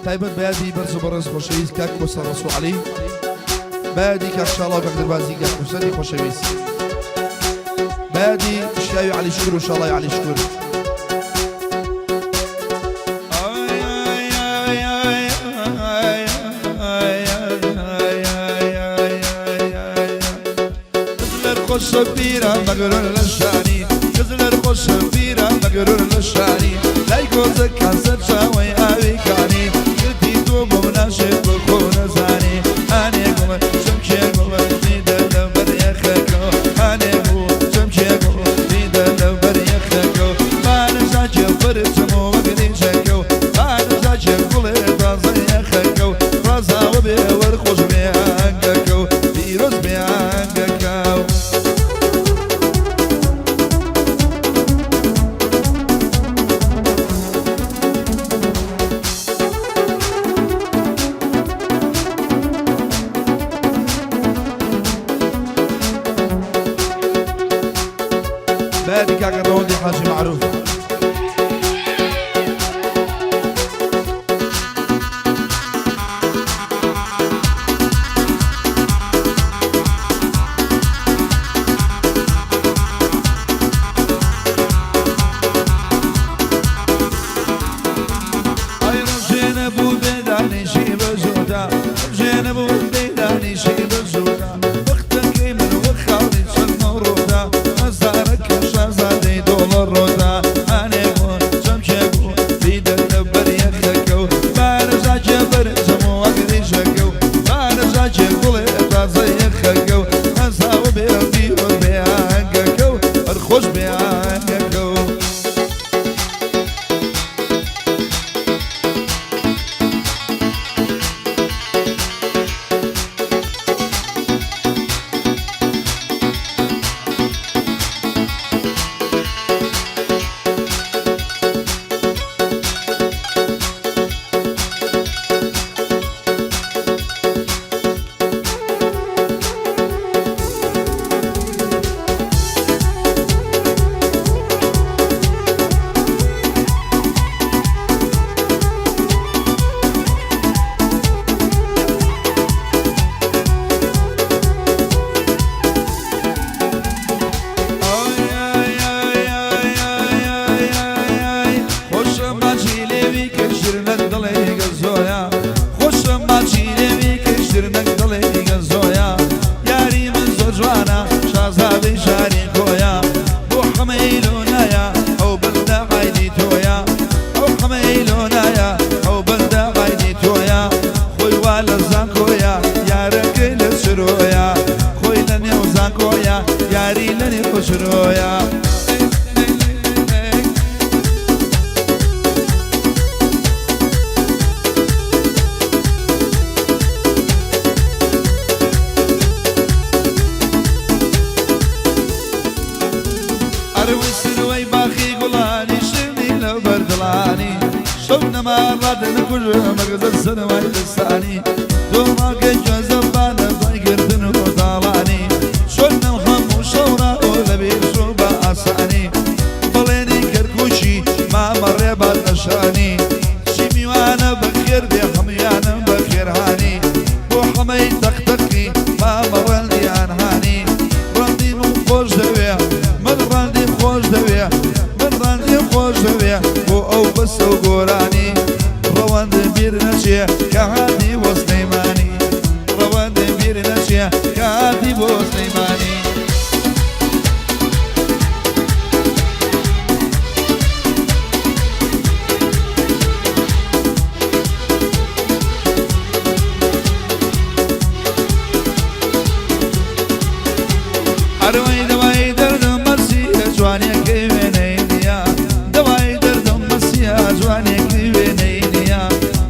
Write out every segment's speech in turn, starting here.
تایبەت بەیادی بەرز و بەڕێز خۆشەویست کاک کۆسە ڕەسوو عەلی بەیادی کاک شاڵاو کاک دەربازی کاک حوسەنی خۆشەویست بەیادی شیاوی عەلی شکر و شاڵای عەلی شکر خوش بیرا مگرون لشانی کزلر خوش بیرا مگرون لشانی لایکوز کاسب شوی آوی کانی کردی تو بمناشه بخون زانی آنی گم شمشی گم دیده لبر یخکو آنی گم شمشی گم دیده لبر یخکو بان زاچ فرسمو وگنی شکو بان زاچ کل تازه یخکو رازا و بیور خوش بیانگکو بیروز بیانگکو بادي كاك الرودي حاجي معروف جنبو بداني شي بزودا جنبو بداني شي بزودا وقتك من وخالي شنورودا مزارك شازادي دولار رودا أنا قو شمشكو بيد الدبر يخكو بارزا جبر زمو أقري شكو بارزا جبر تازي يخكو مزاو بيرتي وبيانكو الخوش بيانكو ياري لني خسرويا أروي سروي باخي قلاني شرني لو بردلاني شوفنا ما ردنا كل مقدر سنوي لساني دوما كجوز بانا ضيقرتن وطالاني شلنا الخم وشورا ولا بيشوبا أساني بليني كركوشي ما مر بعد نشاني شيمي وانا بخير بحمي انا بخير هاني وحمي تختكي ما مر لي عنهاني رندي من خوش دويا من رندي خوش دويا من رندي خوش دويا او بس وقراني روان بير نشيا كهادي وسليماني روان بير نشيا كهادي وسليماني أروي دواي دردم مرسي جواني كيفينينيا دواي دردم مرسي جواني كيفينينيا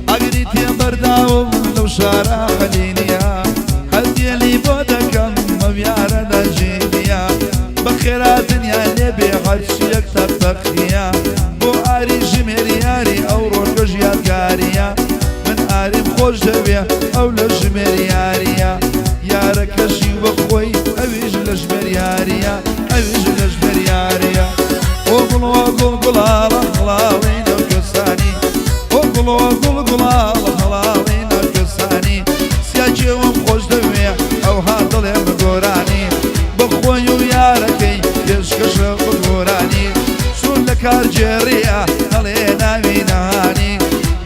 أقريت يا برداو لو شارع خلينيا هدي لي بودكم مبيارة نجينيا بخيرات يا نبي عرشيك تبخيا بو آري جميرياري أو روش يادقاريا من آري بخوش دبيا أو لجميرياريا يا ركشي وخوي أبيج لجميرياريا أبيج لجميرياريا وقل قلال خلاوين وكساني وقل قلال بەرجێڕیە هەڵێ ناوینانی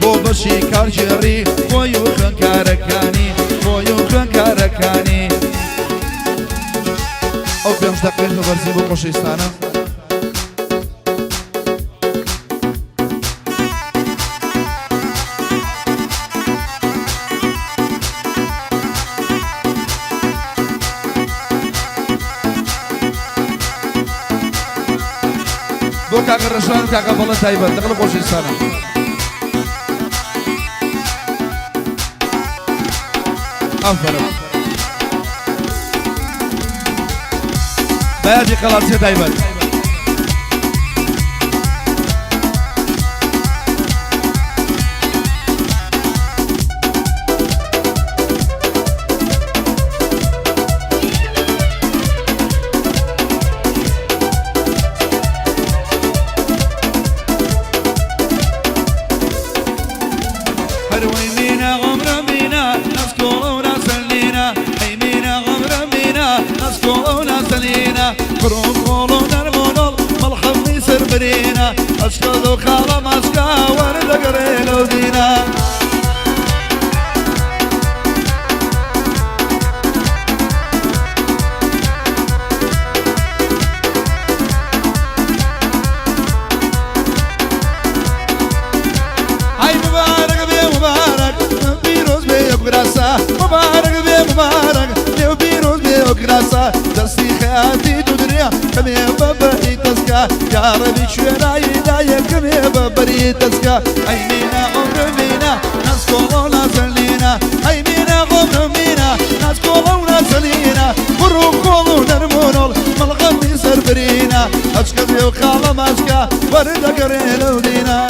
بۆ بەشی کارجێڕی خۆی و خوێنکارەکانی خۆی و خوێنکارەکانی ئەو پێنج دەقەیەک بەبەرزی بۆ خۆشەویستانە بۆ کاکە ڕەشوان و کاکە بەڵە تایبەت دەقڵە خۆشەویستانە ئەفەرم بەیادی قەڵاتچێ تایبەت قرون نرمونل ملحمي سربرينا أشكال وخالة ماسكا ورد قريل ودينا هاي مبارك بيه مبارك بيروز بيه وقراسة مبارك بيه مبارك بيه بيروز بيه وقراسة دستي خياتي دنيا كمي ببري تسكا يا ربي شوراي دايم كمي ببري تسكا اي مينا عمر مينا ناس كورونا زلينا اي مينا عمر مينا ناس كورونا زلينا برو كولو نرمونول ملغمي سربرينا اشكال يوخالا ماسكا ورد قريلو دينا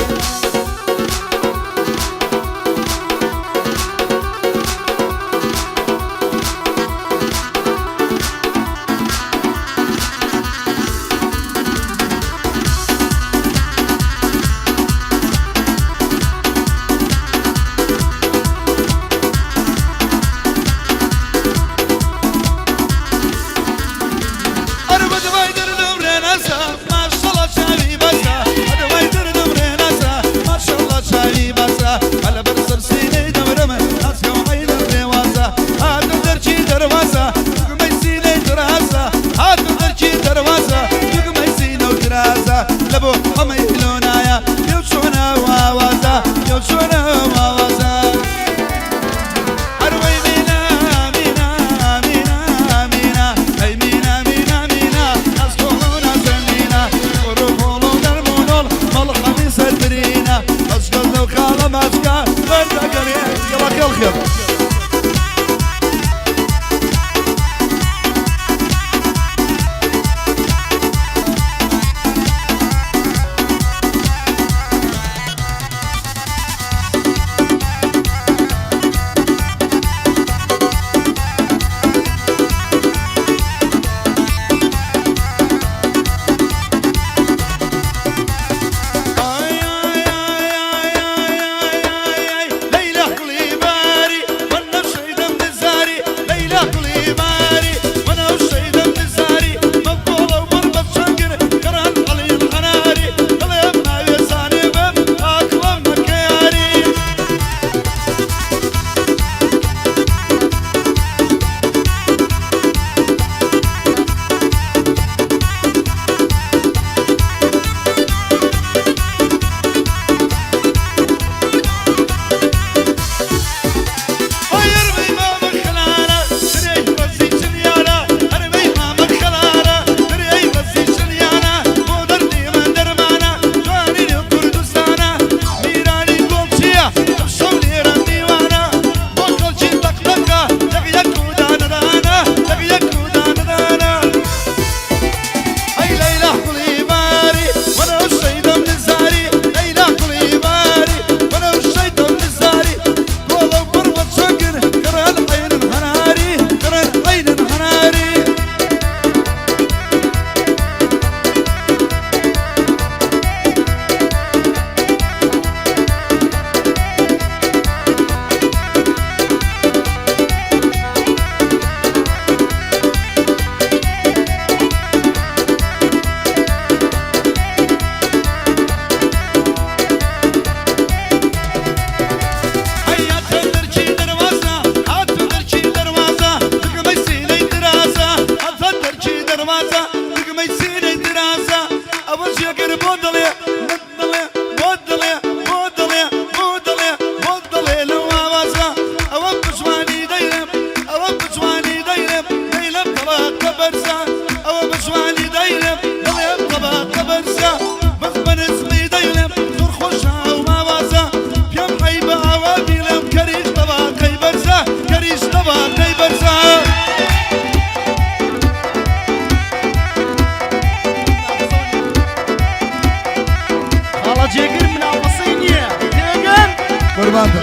قربانتم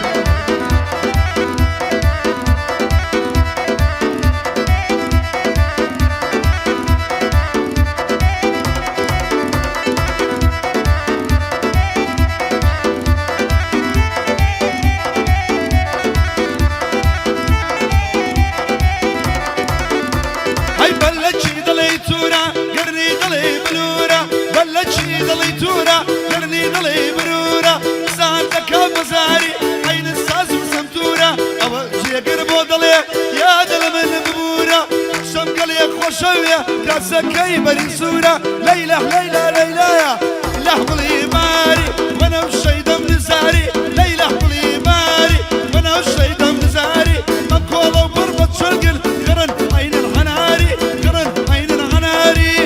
هاي بلشي دليتورا قرني دلي بلورا بلشي دليتورا قرني دلي برورا ساعتك مزاري عين الساز وسمتورا أو جي قربو دلي يا دل من بورا شمقلي خوشوية كاسكي بري صورة ليلة ليلة ليلة يا لحظلي ماري وانا وشي دم نزاري ليلة لحظلي ماري وانا وشي دم نزاري مبكولة وبربط شرقل قرن عين العناري قرن عين العناري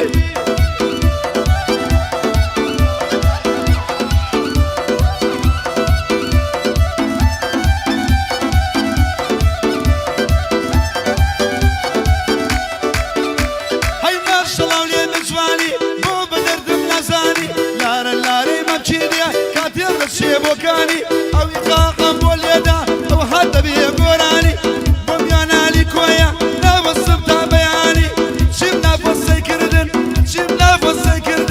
هاي ما شاء الله ولي مجواني مو بدردم نزاني لارا لاري ما بشيديا كاتير الشيب وكاني او يقاقم واليدا او حتى بيه قراني بميانا لي كويا لا وصفتا بياني شمنا فصي كردن شمنا فصي كردن